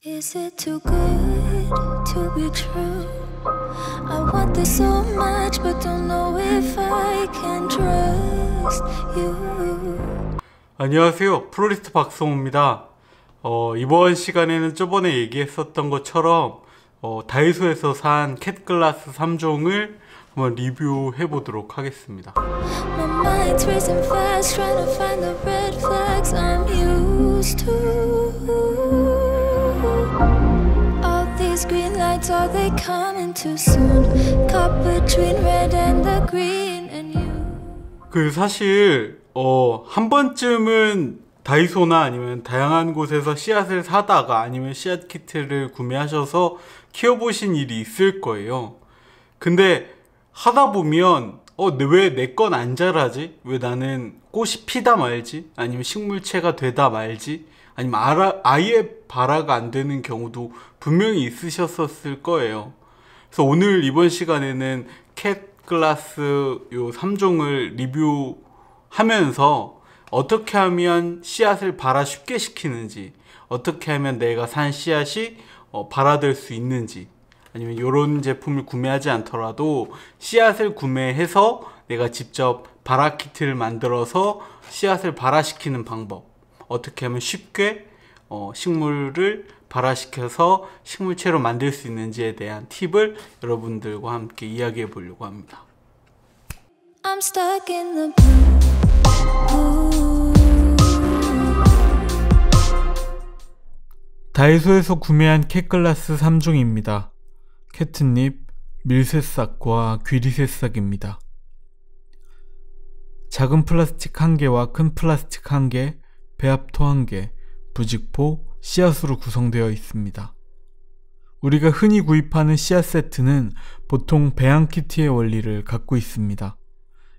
Is it too good to be true? I want this so much but don't know if I can trust you. 안녕하세요, 플로리스트 박성호입니다. 이번 시간에는 저번에 얘기했었던 것처럼 다이소에서 산 캣글라스 3종을 한번 리뷰해 보도록 하겠습니다. My mind's racing fast trying to find the red flags I'm used to. All these green lights, are they coming too soon? Caught between red and the green and you. 사실 한 번쯤은 다이소나 아니면 다양한 곳에서 씨앗을 사다가 아니면 씨앗 키트를 구매하셔서 키워보신 일이 있을 거예요. 근데 하다 보면 왜 내 건 안 자라지? 왜 나는 꽃이 피다 말지? 아니면 식물체가 되다 말지? 아니면 아예 발화가 안 되는 경우도 분명히 있으셨을 거예요. 그래서 오늘 이번 시간에는 캣글라스 요 3종을 리뷰하면서 어떻게 하면 씨앗을 발화 쉽게 시키는지, 어떻게 하면 내가 산 씨앗이 발화될 수 있는지, 아니면 이런 제품을 구매하지 않더라도 씨앗을 구매해서 내가 직접 발화 키트를 만들어서 씨앗을 발화시키는 방법, 어떻게 하면 쉽게 식물을 발화시켜서 식물체로 만들 수 있는지에 대한 팁을 여러분들과 함께 이야기해 보려고 합니다. I'm stuck in the blue. 다이소에서 구매한 캣글라스 3종입니다. 캣닙, 밀새싹과 귀리새싹입니다. 작은 플라스틱 1개와 큰 플라스틱 1개, 배합토 1개, 부직포, 씨앗으로 구성되어 있습니다. 우리가 흔히 구입하는 씨앗 세트는 보통 배양 키트의 원리를 갖고 있습니다.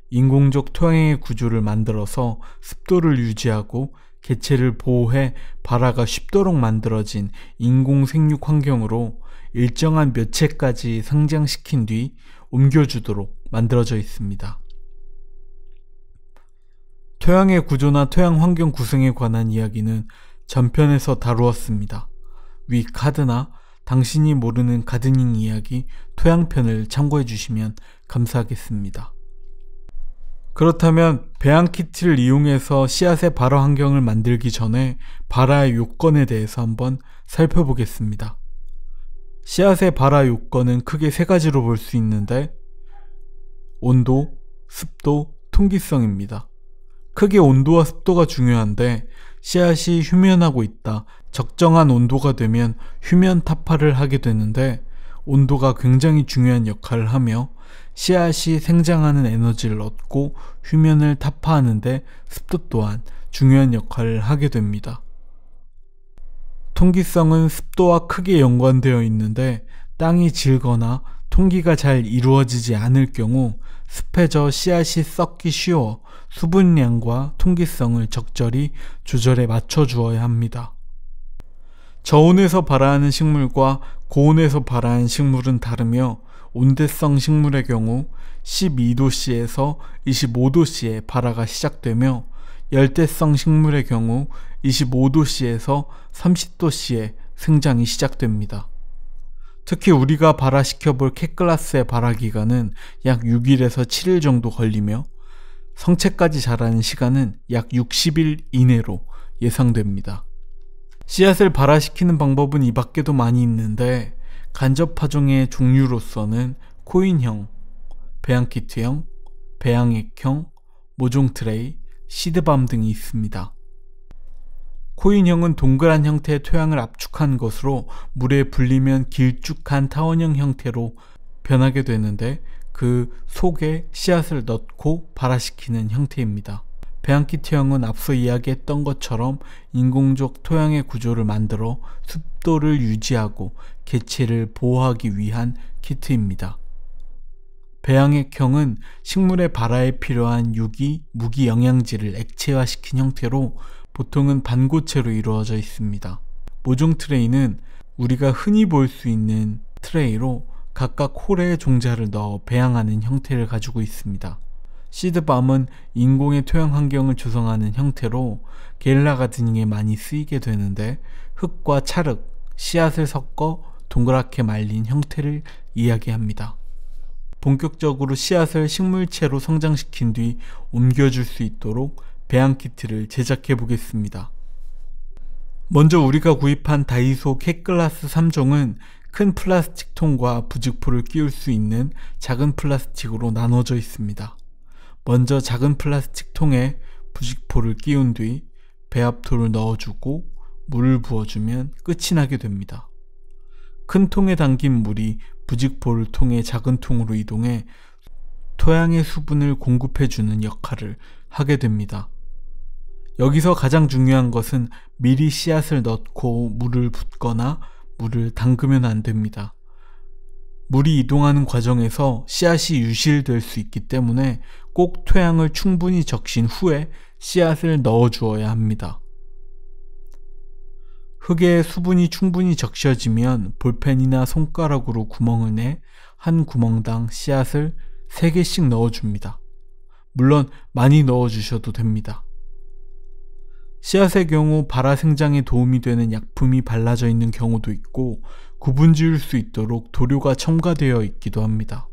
인공적 토양의 구조를 만들어서 습도를 유지하고 개체를 보호해 발화가 쉽도록 만들어진 인공 생육 환경으로 일정한 몇 채까지 성장시킨 뒤 옮겨주도록 만들어져 있습니다. 토양의 구조나 토양 환경 구성에 관한 이야기는 전편에서 다루었습니다. 위 카드나 당신이 모르는 가드닝 이야기 토양편을 참고해 주시면 감사하겠습니다. 그렇다면 배양 키트를 이용해서 씨앗의 발화 환경을 만들기 전에 발화의 요건에 대해서 한번 살펴보겠습니다. 씨앗의 발화 요건은 크게 세 가지로 볼 수 있는데, 온도, 습도, 통기성입니다. 크게 온도와 습도가 중요한데, 씨앗이 휴면하고 있다, 적정한 온도가 되면 휴면 타파를 하게 되는데, 온도가 굉장히 중요한 역할을 하며 씨앗이 생장하는 에너지를 얻고 휴면을 타파하는데 습도 또한 중요한 역할을 하게 됩니다. 통기성은 습도와 크게 연관되어 있는데, 땅이 질거나 통기가 잘 이루어지지 않을 경우 습해져 씨앗이 썩기 쉬워 수분량과 통기성을 적절히 조절해 맞춰 주어야 합니다. 저온에서 발화하는 식물과 고온에서 발화하는 식물은 다르며, 온대성 식물의 경우 12도씨에서 25도씨에 발화가 시작되며, 열대성 식물의 경우 25도씨에서 30도씨에 생장이 시작됩니다. 특히 우리가 발화시켜 볼 캣글라스의 발화 기간은 약 6일에서 7일 정도 걸리며, 성체까지 자라는 시간은 약 60일 이내로 예상됩니다. 씨앗을 발화시키는 방법은 이 밖에도 많이 있는데, 간접 파종의 종류로서는 코인형, 배양키트형, 배양액형, 모종 트레이, 시드밤 등이 있습니다. 코인형은 동그란 형태의 토양을 압축한 것으로 물에 불리면 길쭉한 타원형 형태로 변하게 되는데, 그 속에 씨앗을 넣고 발화시키는 형태입니다. 배양키트형은 앞서 이야기했던 것처럼 인공적 토양의 구조를 만들어 습도를 유지하고 개체를 보호하기 위한 키트입니다. 배양액형은 식물의 발화에 필요한 유기, 무기 영양질을 액체화시킨 형태로 보통은 반고체로 이루어져 있습니다. 모종 트레이는 우리가 흔히 볼 수 있는 트레이로 각각 홀에 종자를 넣어 배양하는 형태를 가지고 있습니다. 시드밤은 인공의 토양 환경을 조성하는 형태로 게릴라 가드닝에 많이 쓰이게 되는데, 흙과 찰흙, 씨앗을 섞어 동그랗게 말린 형태를 이야기합니다. 본격적으로 씨앗을 식물체로 성장시킨 뒤 옮겨줄 수 있도록 배양 키트를 제작해 보겠습니다. 먼저 우리가 구입한 다이소 캣글라스 3종은 큰 플라스틱 통과 부직포를 끼울 수 있는 작은 플라스틱으로 나눠져 있습니다. 먼저 작은 플라스틱 통에 부직포를 끼운 뒤 배합토를 넣어주고 물을 부어주면 끝이 나게 됩니다. 큰 통에 담긴 물이 부직포를 통해 작은 통으로 이동해 토양의 수분을 공급해주는 역할을 하게 됩니다. 여기서 가장 중요한 것은 미리 씨앗을 넣고 물을 붓거나 물을 담그면 안 됩니다. 물이 이동하는 과정에서 씨앗이 유실될 수 있기 때문에 꼭 토양을 충분히 적신 후에 씨앗을 넣어 주어야 합니다. 흙에 수분이 충분히 적셔지면 볼펜이나 손가락으로 구멍을 내 한 구멍당 씨앗을 3개씩 넣어줍니다. 물론 많이 넣어주셔도 됩니다. 씨앗의 경우 발화 생장에 도움이 되는 약품이 발라져 있는 경우도 있고 구분 지을 수 있도록 도료가 첨가되어 있기도 합니다.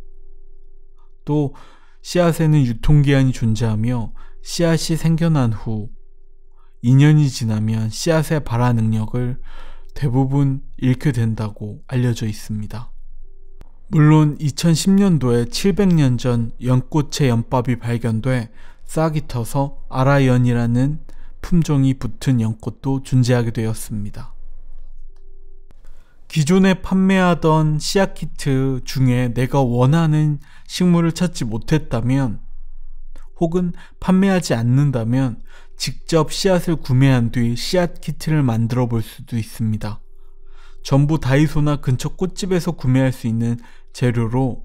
또 씨앗에는 유통기한이 존재하며 씨앗이 생겨난 후 2년이 지나면 씨앗의 발화 능력을 대부분 잃게 된다고 알려져 있습니다. 물론 2010년도에 700년 전 연꽃의 연밥이 발견돼 싹이 터서 아라연이라는 품종이 붙은 연꽃도 존재하게 되었습니다. 기존에 판매하던 씨앗 키트 중에 내가 원하는 식물을 찾지 못했다면 혹은 판매하지 않는다면 직접 씨앗을 구매한 뒤 씨앗 키트를 만들어 볼 수도 있습니다. 전부 다이소나 근처 꽃집에서 구매할 수 있는 재료로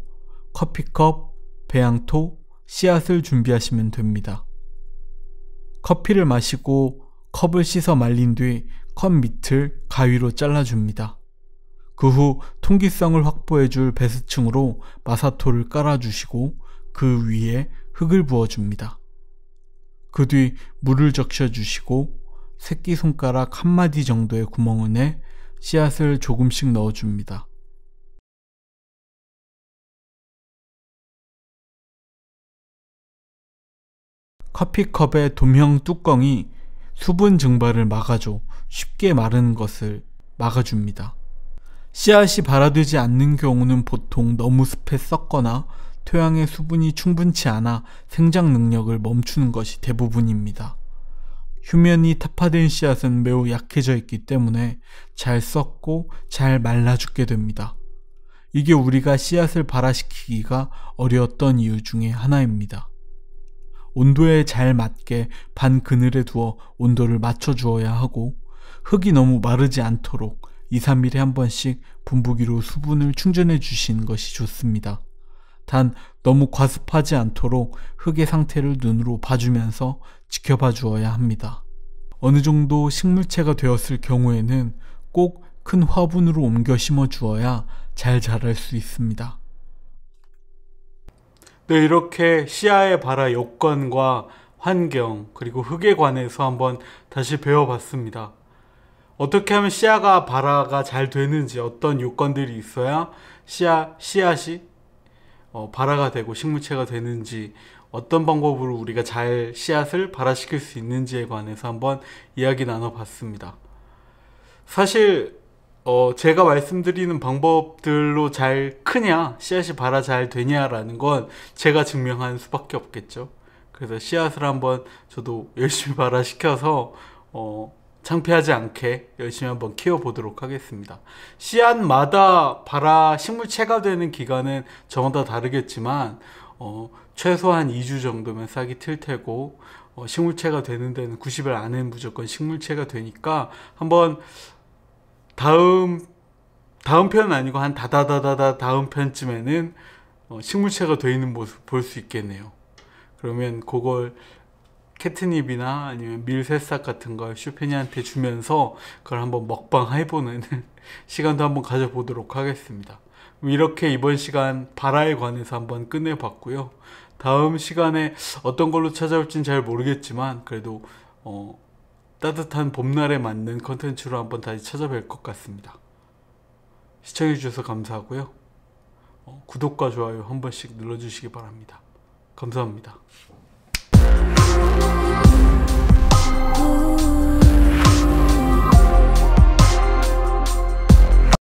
커피컵, 배양토, 씨앗을 준비하시면 됩니다. 커피를 마시고 컵을 씻어 말린 뒤 컵 밑을 가위로 잘라줍니다. 그 후 통기성을 확보해줄 배스층으로 마사토를 깔아주시고 그 위에 흙을 부어줍니다. 그 뒤 물을 적셔주시고 새끼손가락 1마디 정도의 구멍을 내 씨앗을 조금씩 넣어줍니다. 커피컵의 돔형 뚜껑이 수분 증발을 막아줘 쉽게 마르는 것을 막아줍니다. 씨앗이 발화되지 않는 경우는 보통 너무 습해 썩거나 토양의 수분이 충분치 않아 생장 능력을 멈추는 것이 대부분입니다. 휴면이 타파된 씨앗은 매우 약해져 있기 때문에 잘 썩고 잘 말라 죽게 됩니다. 이게 우리가 씨앗을 발화시키기가 어려웠던 이유 중에 하나입니다. 온도에 잘 맞게 반 그늘에 두어 온도를 맞춰 주어야 하고 흙이 너무 마르지 않도록 2-3일에 한 번씩 분부기로 수분을 충전해 주시는 것이 좋습니다. 단 너무 과습하지 않도록 흙의 상태를 눈으로 봐주면서 지켜봐 주어야 합니다. 어느 정도 식물체가 되었을 경우에는 꼭 큰 화분으로 옮겨 심어 주어야 잘 자랄 수 있습니다. 네, 이렇게 씨앗의 발화 요건과 환경 그리고 흙에 관해서 한번 다시 배워봤습니다. 어떻게 하면 씨앗가 발화가 잘 되는지, 어떤 요건들이 있어야 씨앗이 발화가 되고 식물체가 되는지, 어떤 방법으로 우리가 잘 씨앗을 발화시킬 수 있는지에 관해서 한번 이야기 나눠봤습니다. 사실 제가 말씀드리는 방법들로 잘 크냐, 씨앗이 발화 잘 되냐라는 건 제가 증명할 수밖에 없겠죠. 그래서 씨앗을 한번 저도 열심히 발화시켜서 창피하지 않게 열심히 한번 키워보도록 하겠습니다. 씨앗마다 발화 식물체가 되는 기간은 저마다 다르겠지만 최소한 2주 정도면 싹이 틀 테고 식물체가 되는 데는 90일 안에는 무조건 식물체가 되니까 한번 다음 편은 아니고 한 다음 편쯤에는 식물체가 되어 있는 모습 볼 수 있겠네요. 그러면 그걸 캐트닙이나 아니면 밀새싹 같은 걸 슈페니한테 주면서 그걸 한번 먹방 해보는 시간도 한번 가져보도록 하겠습니다. 이렇게 이번 시간 발화에 관해서 한번 끝내봤고요. 다음 시간에 어떤 걸로 찾아올지는 잘 모르겠지만 그래도 따뜻한 봄날에 맞는 컨텐츠로 한번 다시 찾아뵐 것 같습니다. 시청해주셔서 감사하고요. 구독과 좋아요 한 번씩 눌러주시기 바랍니다. 감사합니다.